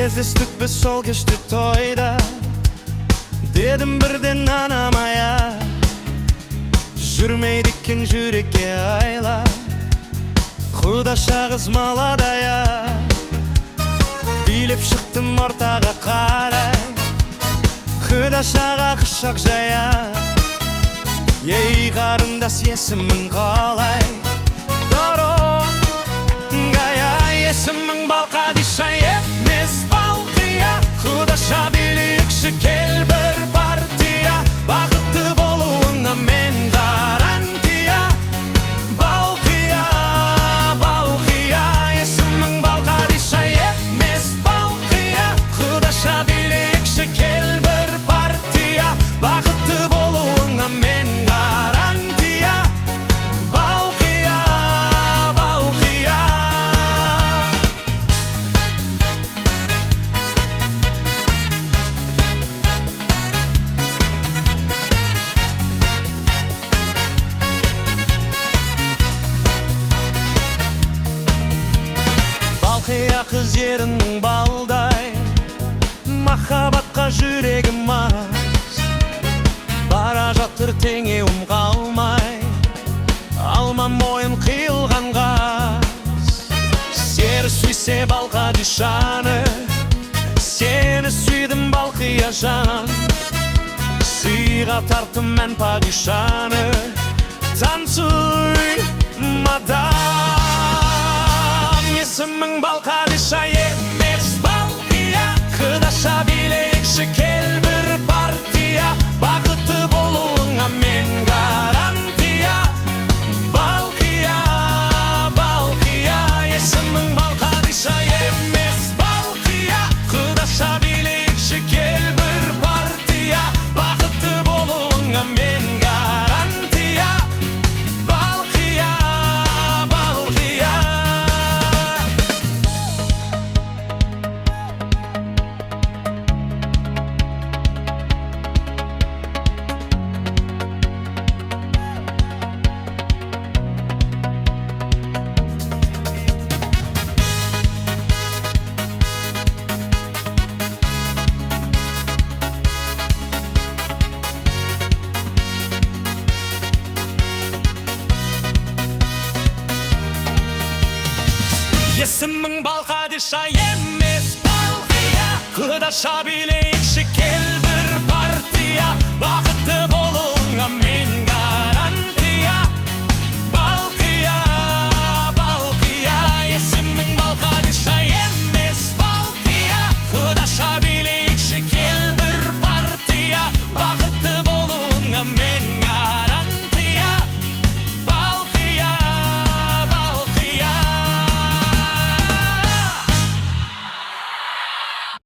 Кездестік біз сол кеште тойда, дедім бірден анамая, жүрмейді екен жүрекке айла, құдаша қыз маладая. Билеп шықтым ортаға қарай, құдашаға құшақ жая. Ей қарындас, есімің қалай? Дорогая, есімің Балқадиша емес Балқия. Құдаша билейікші кел бір партия, бақытты болуыңа мен гарантия. Балқия, Балқия, есімің Балқадиша емес Балқия. Құдаша билейікші кел бір партия, бақытты болуыңа мен гарантия. Балқия, Балқия. Балқия қыз ерінің балдай, махаббатқа жүрегім аз. Бара жатыр теңеуім қалмай, алма мойын қиылған қаз. Сені сүйсе Балқадишаны, сені сүйдім Балқия жан. Сыйға тарттым мен падишаны, танцуй, мадам. Есімің Балқадиша емес Балқия. Құдаша билейікші кел бір партия, бақытты болуыңа мен гарантия. Балқия, Балқия, есімің Балқадиша емес Балқия. Құдаша билейікші кел бір партия, бақытты болуыңа мен гарантия. Балқия, Балқия. Есімің Балқадиша емес Балқия. Құдаша билейікші кел бір партия, бақытты